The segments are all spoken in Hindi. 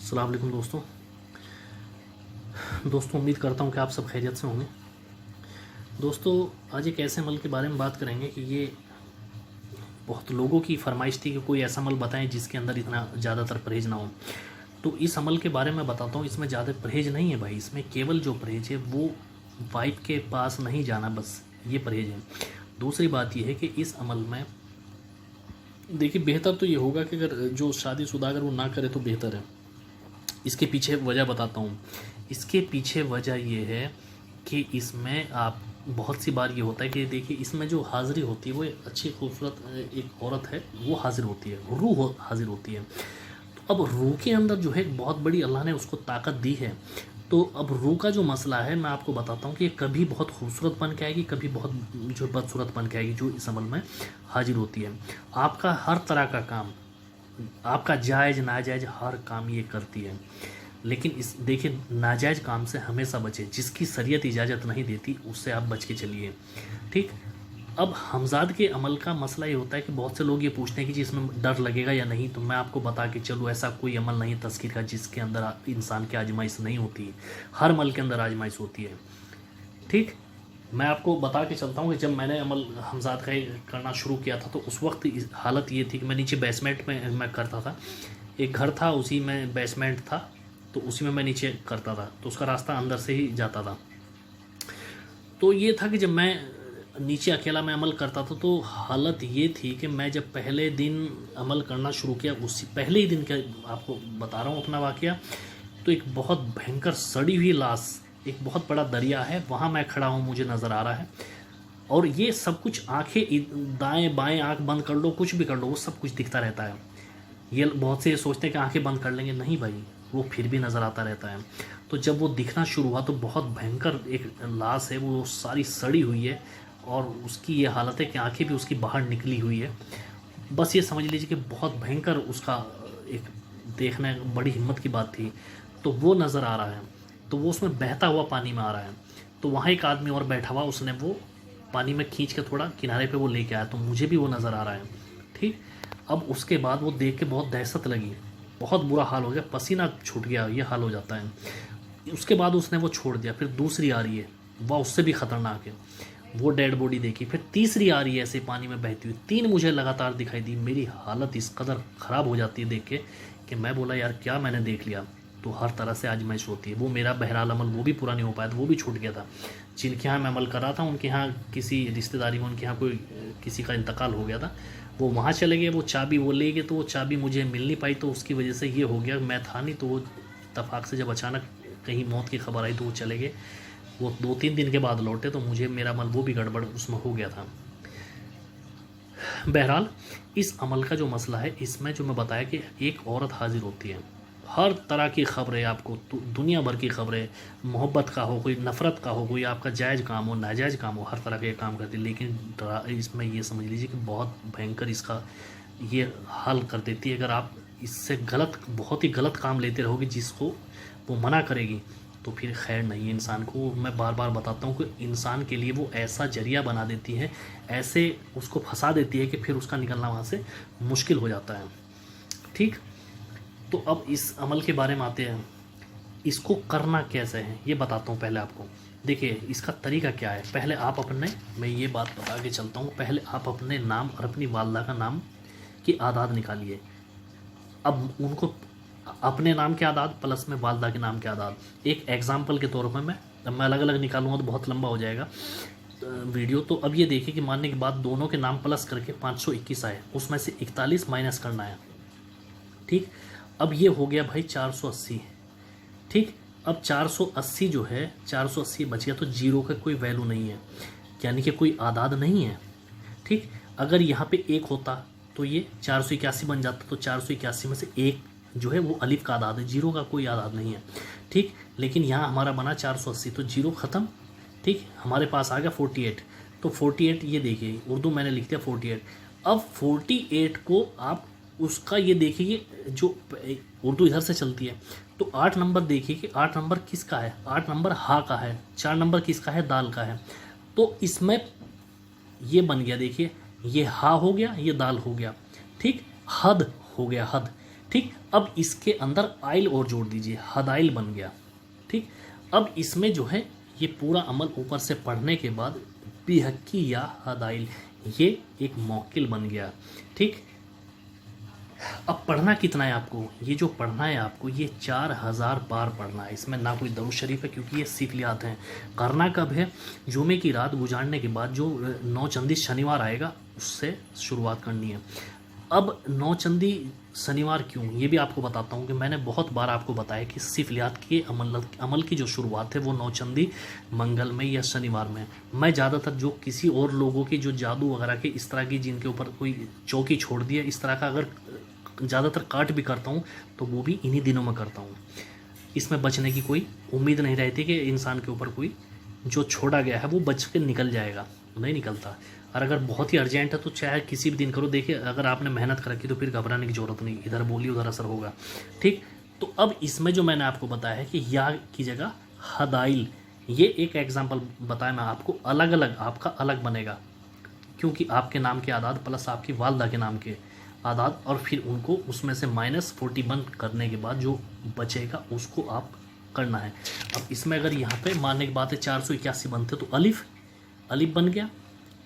अस्सलाम वालेकुम दोस्तों उम्मीद करता हूँ कि आप सब खैरियत से होंगे। दोस्तों आज एक ऐसे अमल के बारे में बात करेंगे कि ये बहुत लोगों की फरमाइश थी कि कोई ऐसा अमल बताएं जिसके अंदर इतना ज़्यादातर परहेज ना हो। तो इस अमल के बारे में बताता हूँ। इसमें ज़्यादा परहेज नहीं है भाई, इसमें केवल जो परहेज है वो वाइफ के पास नहीं जाना, बस ये परहेज है। दूसरी बात यह है कि इस अमल में देखिए बेहतर तो ये होगा कि अगर जो शादीशुदा अगर वो ना करे तो बेहतर है। इसके पीछे वजह बताता हूँ। इसके पीछे वजह ये है कि इसमें आप बहुत सी बार ये होता है कि देखिए इसमें जो हाज़िरी होती है वो एक अच्छी खूबसूरत एक औरत है, वो हाजिर होती है, रूह हाजिर होती है। तो अब रूह के अंदर जो है बहुत बड़ी अल्लाह ने उसको ताकत दी है। तो अब रूह का जो मसला है मैं आपको बताता हूँ कि कभी बहुत खूबसूरत बन के आएगी, कभी बहुत जो बदसूरत बन के आएगी, जो इस अमल में हाजिर होती है। आपका हर तरह का काम, आपका जायज़ नाजायज़ हर काम ये करती है। लेकिन इस देखिए नाजायज़ काम से हमेशा बचे, जिसकी शरीयत इजाज़त नहीं देती उससे आप बच के चलिए, ठीक। अब हमजाद के अमल का मसला ये होता है कि बहुत से लोग ये पूछते हैं कि जी इसमें डर लगेगा या नहीं। तो मैं आपको बता के चलूँ ऐसा कोई अमल नहीं तस्कीर का जिसके अंदर इंसान की आजमाइश नहीं होती। हर अमल के अंदर आजमाइश होती है, ठीक। मैं आपको बता के चलता हूँ कि जब मैंने अमल हमजाद का करना शुरू किया था तो उस वक्त हालत ये थी कि मैं नीचे बेसमेंट में मैं करता था। एक घर था, उसी में बेसमेंट था, तो उसी में मैं नीचे करता था, तो उसका रास्ता अंदर से ही जाता था। तो ये था कि जब मैं नीचे अकेला मैं अमल करता था तो हालत ये थी कि मैं जब पहले दिन अमल करना शुरू किया, उसी पहले ही दिन का आपको बता रहा हूँ अपना वाक़या। तो एक बहुत भयंकर सड़ी हुई लाश, एक बहुत बड़ा दरिया है, वहाँ मैं खड़ा हूँ, मुझे नज़र आ रहा है। और ये सब कुछ आंखें दाएं बाएं आंख बंद कर लो, कुछ भी कर लो, वो सब कुछ दिखता रहता है। ये बहुत से ये सोचते हैं कि आंखें बंद कर लेंगे, नहीं भाई, वो फिर भी नज़र आता रहता है। तो जब वो दिखना शुरू हुआ तो बहुत भयंकर एक लाश है, वो सारी सड़ी हुई है और उसकी ये हालत है कि आंखें भी उसकी बाहर निकली हुई है। बस ये समझ लीजिए कि बहुत भयंकर उसका एक देखना बड़ी हिम्मत की बात थी। तो वो नज़र आ रहा है, तो वो उसमें बहता हुआ पानी में आ रहा है। तो वहाँ एक आदमी और बैठा हुआ, उसने वो पानी में खींच के थोड़ा किनारे पे वो लेके आया, तो मुझे भी वो नज़र आ रहा है, ठीक। अब उसके बाद वो देख के बहुत दहशत लगी, बहुत बुरा हाल हो गया, पसीना छूट गया, ये हाल हो जाता है। उसके बाद उसने वो छोड़ दिया। फिर दूसरी आ रही है, वह उससे भी ख़तरनाक है, वो डेड बॉडी देखी। फिर तीसरी आ रही है ऐसे पानी में बहती हुई, 3 मुझे लगातार दिखाई दी। मेरी हालत इस कदर ख़राब हो जाती है देख के कि मैं बोला यार क्या मैंने देख लिया। तो हर तरह से आजमाइश होती है। वो मेरा बहरहाल अमल वो भी पूरा नहीं हो पाया था, वो भी छूट गया था। जिनके यहाँ मैं अमल कर रहा था उनके यहाँ किसी रिश्तेदारी में उनके यहाँ कोई किसी का इंतकाल हो गया था, वो वहाँ चले गए, वो चाबी वो ले गए, तो वो चाबी मुझे मिल नहीं पाई, तो उसकी वजह से ये हो गया। मैं था नहीं, तो वो इत्तफाक से जब अचानक कहीं मौत की खबर आई तो वो चले गए। वो 2-3 दिन के बाद लौटे, तो मुझे मेरा अमल वो भी गड़बड़ उसमें हो गया था। बहरहाल इस अमल का जो मसला है, इसमें जो मैं बताया कि एक औरत हाजिर होती है, हर तरह की ख़बरें आपको, दुनिया भर की ख़बरें, मोहब्बत का हो, कोई नफ़रत का हो, कोई आपका जायज़ काम हो, नाजायज़ काम हो, हर तरह के काम करती है। लेकिन इसमें ये समझ लीजिए कि बहुत भयंकर इसका ये हाल कर देती है। अगर आप इससे गलत, बहुत ही गलत काम लेते रहोगे जिसको वो मना करेगी, तो फिर खैर नहीं है इंसान को। मैं बार बार बताता हूँ कि इंसान के लिए वो ऐसा जरिया बना देती है, ऐसे उसको फंसा देती है कि फिर उसका निकलना वहाँ से मुश्किल हो जाता है, ठीक। तो अब इस अमल के बारे में आते हैं, इसको करना कैसे है ये बताता हूँ पहले आपको। देखिए इसका तरीका क्या है। पहले आप अपने, मैं ये बात बता के चलता हूँ, पहले आप अपने नाम और अपनी वालदा का नाम की आदाद निकालिए। अब उनको अपने नाम के आदाद प्लस में वालदा के नाम के आदाद, एक एग्जाम्पल के तौर पर मैं अलग अलग निकालूंगा तो बहुत लंबा हो जाएगा वीडियो। तो अब ये देखिए कि मानने के बाद दोनों के नाम प्लस करके 521 आए, उसमें से 41 माइनस करना है, ठीक। अब ये हो गया भाई 480, ठीक। अब 480 जो है, 480 बच गया, तो जीरो का कोई वैल्यू नहीं है, यानी कि कोई आदाद नहीं है, ठीक। अगर यहाँ पे एक होता तो ये 481 बन जाता, तो 481 में से एक जो है वो अलिफ का आदाद है, जीरो का कोई आदाद नहीं है, ठीक। लेकिन यहाँ हमारा बना 480, तो जीरो ख़त्म, ठीक। हमारे पास आ गया 48, तो 48 ये देखिए उर्दू मैंने लिख दिया 48। अब 48 को आप उसका ये देखिए, जो उर्दू इधर से चलती है, तो 8 नंबर देखिए कि 8 नंबर किसका है, 8 नंबर हा का है, 4 नंबर किसका है, दाल का है। तो इसमें ये बन गया, देखिए ये हा हो गया, ये दाल हो गया, ठीक। हद हो गया, हद, ठीक, अब इसके अंदर आइल और जोड़ दीजिए, हदाइल बन गया। ठीक, अब इसमें जो है ये पूरा अमल ऊपर से पढ़ने के बाद बिहक्की या हदाइल, ये एक मौकिल बन गया। ठीक, अब पढ़ना कितना है आपको, ये जो पढ़ना है आपको ये 4000 बार पढ़ना है। इसमें ना कोई दरूद शरीफ है क्योंकि ये सिफलियात हैं। करना कब है, जुमे की रात गुजारने के बाद जो 9 चंदी शनिवार आएगा उससे शुरुआत करनी है। अब 9 चंदी शनिवार क्यों, ये भी आपको बताता हूँ कि मैंने बहुत बार आपको बताया कि सिफलियात के अमल की जो शुरुआत है वो 9 चंदी मंगल में या शनिवार में। मैं ज़्यादातर जो किसी और लोगों की जो जादू वगैरह के इस तरह की जिनके ऊपर कोई चौकी छोड़ दिया इस तरह का अगर ज़्यादातर काट भी करता हूँ तो वो भी इन्हीं दिनों में करता हूँ। इसमें बचने की कोई उम्मीद नहीं रहती कि इंसान के ऊपर कोई जो छोड़ा गया है वो बच के निकल जाएगा, नहीं निकलता। और अगर बहुत ही अर्जेंट है तो चाहे किसी भी दिन करो। देखिए अगर आपने मेहनत कर रखी तो फिर घबराने की ज़रूरत नहीं, इधर बोलिए उधर असर होगा। ठीक, तो अब इसमें जो मैंने आपको बताया है कि या की जगह हदाइल, ये एक एग्जाम्पल बताया मैं आपको, अलग अलग आपका अलग बनेगा क्योंकि आपके नाम के आदाद प्लस आपकी वालदा के नाम के आदाद और फिर उनको उसमें से -41 करने के बाद जो बचेगा उसको आप करना है। अब इसमें अगर यहाँ पे मानने की बात है 481 बनते तो अलिफ बन गया,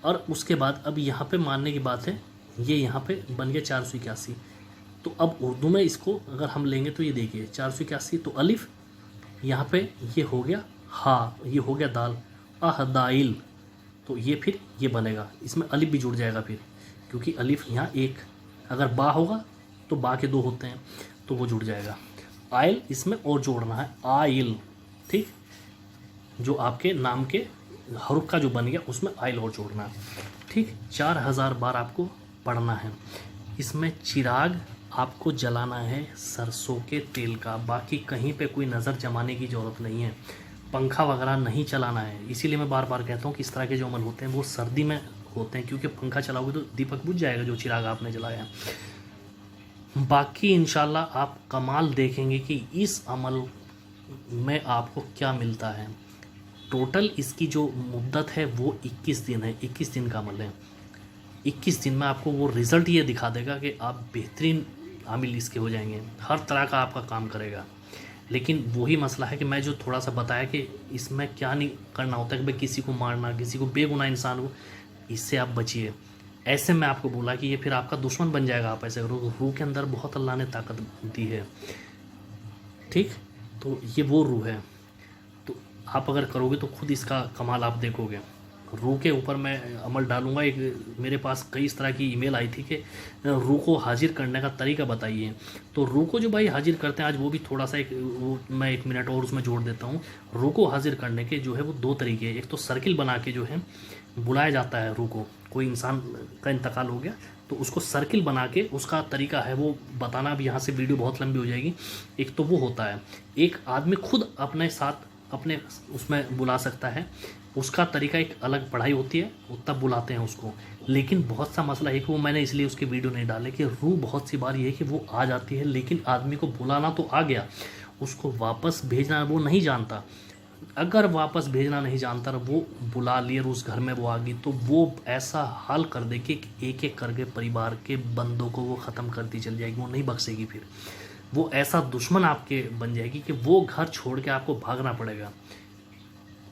और उसके बाद अब यहाँ पे मानने की बात है ये यहाँ पे बन गया 481। तो अब उर्दू में इसको अगर हम लेंगे तो ये देखिए 481 तो अलिफ, यहाँ पे ये हो गया हा, ये हो गया दाल, अहदाइल, तो ये फिर ये बनेगा, इसमें अलिफ भी जुड़ जाएगा फिर क्योंकि अलिफ यहाँ एक, अगर बा होगा तो बा के 2 होते हैं तो वो जुड़ जाएगा। आइल इसमें और जोड़ना है आइल। ठीक, जो आपके नाम के हरूफ का जो बन गया उसमें आइल और जोड़ना है। ठीक, 4000 बार आपको पढ़ना है। इसमें चिराग आपको जलाना है सरसों के तेल का, बाकी कहीं पे कोई नज़र जमाने की ज़रूरत नहीं है, पंखा वगैरह नहीं चलाना है। इसीलिए मैं बार बार कहता हूँ कि इस तरह के जो अमल होते हैं वो सर्दी में होते हैं क्योंकि पंखा चलाओगे तो दीपक बुझ जाएगा जो चिराग आपने जलाया। बाकी इंशाल्लाह आप कमाल देखेंगे कि इस अमल में आपको क्या मिलता है। टोटल इसकी जो मुद्दत है वो 21 दिन है, 21 दिन का अमल है। 21 दिन में आपको वो रिज़ल्ट ये दिखा देगा कि आप बेहतरीन आमिल इसके हो जाएंगे, हर तरह का आपका काम करेगा। लेकिन वही मसला है कि मैं जो थोड़ा सा बताया कि इसमें क्या नहीं करना होता है कि भाई किसी को मारना, किसी को बेगुनाह इंसान हो, इससे आप बचिए। ऐसे में आपको बोला कि ये फिर आपका दुश्मन बन जाएगा आप ऐसे करो। रूह के अंदर बहुत अल्लाह ने ताकत दी है। ठीक, तो ये वो रूह है, तो आप अगर करोगे तो खुद इसका कमाल आप देखोगे। रूह के ऊपर मैं अमल डालूंगा। एक मेरे पास कई इस तरह की ईमेल आई थी कि रूह को हाजिर करने का तरीका बताइए। तो रूह को जो भाई हाजिर करते हैं आज वो भी थोड़ा सा वो मैं 1 मिनट और उसमें जोड़ देता हूँ। रूह को हाजिर करने के जो है वो 2 तरीके हैं। एक तो सर्किल बना के जो है बुलाया जाता है रूह को, कोई इंसान का इंतकाल हो गया तो उसको सर्किल बना के उसका तरीका है वो बताना, अब यहाँ से वीडियो बहुत लंबी हो जाएगी। एक तो वो होता है, एक आदमी खुद अपने साथ अपने उसमें बुला सकता है, उसका तरीका एक अलग पढ़ाई होती है, वो तब बुलाते हैं उसको। लेकिन बहुत सा मसला है कि वो मैंने इसलिए उसके वीडियो नहीं डाले कि रूह बहुत सी बार ये है कि वो आ जाती है लेकिन आदमी को बुलाना तो आ गया, उसको वापस भेजना वो नहीं जानता। अगर वापस भेजना नहीं जानता और वो बुला लिए और उस घर में वो आ गई तो वो ऐसा हाल कर दे कि एक एक करके परिवार के बंदों को वो ख़त्म करती चल जाएगी, वो नहीं बख्शेगी। फिर वो ऐसा दुश्मन आपके बन जाएगी कि वो घर छोड़ के आपको भागना पड़ेगा।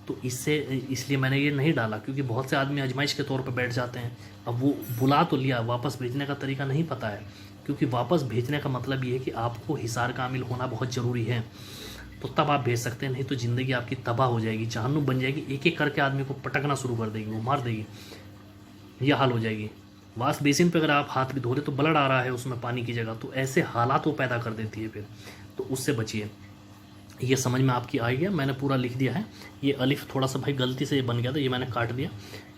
तो इसलिए मैंने ये नहीं डाला क्योंकि बहुत से आदमी आजमाइश के तौर पर बैठ जाते हैं। अब वो बुला तो लिया, वापस भेजने का तरीका नहीं पता है, क्योंकि वापस भेजने का मतलब ये है कि आपको हिसार का आमिल होना बहुत ज़रूरी है, तो तब आप भेज सकते हैं। नहीं तो ज़िंदगी आपकी तबाह हो जाएगी, जहन्नुम बन जाएगी, एक एक करके आदमी को पटकना शुरू कर देगी, वो मार देगी, यह हाल हो जाएगी। वाश बेसिन पे अगर आप हाथ भी धो रहे तो ब्लड आ रहा है उसमें पानी की जगह, तो ऐसे हालात वो पैदा कर देती है फिर, तो उससे बचिए। ये समझ में आपकी आ गया, मैंने पूरा लिख दिया है। ये अलिफ थोड़ा सा भाई गलती से बन गया था, ये मैंने काट दिया,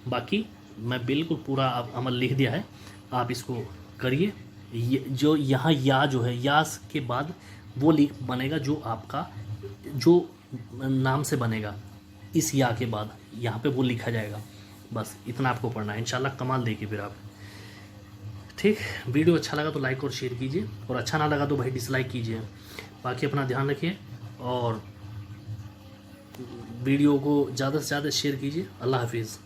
बाकी मैं बिल्कुल पूरा अमल लिख दिया है, आप इसको करिए। ये जो यहाँ या जो है, या के बाद वो लिख बनेगा जो आपका जो नाम से बनेगा, इस या के बाद यहाँ पे वो लिखा जाएगा। बस इतना आपको पढ़ना है, इंशाल्लाह कमाल देखिए फिर आप। ठीक, वीडियो अच्छा लगा तो लाइक और शेयर कीजिए, और अच्छा ना लगा तो भाई डिसलाइक कीजिए। बाकी अपना ध्यान रखिए और वीडियो को ज़्यादा से ज़्यादा शेयर कीजिए। अल्लाह हाफिज़।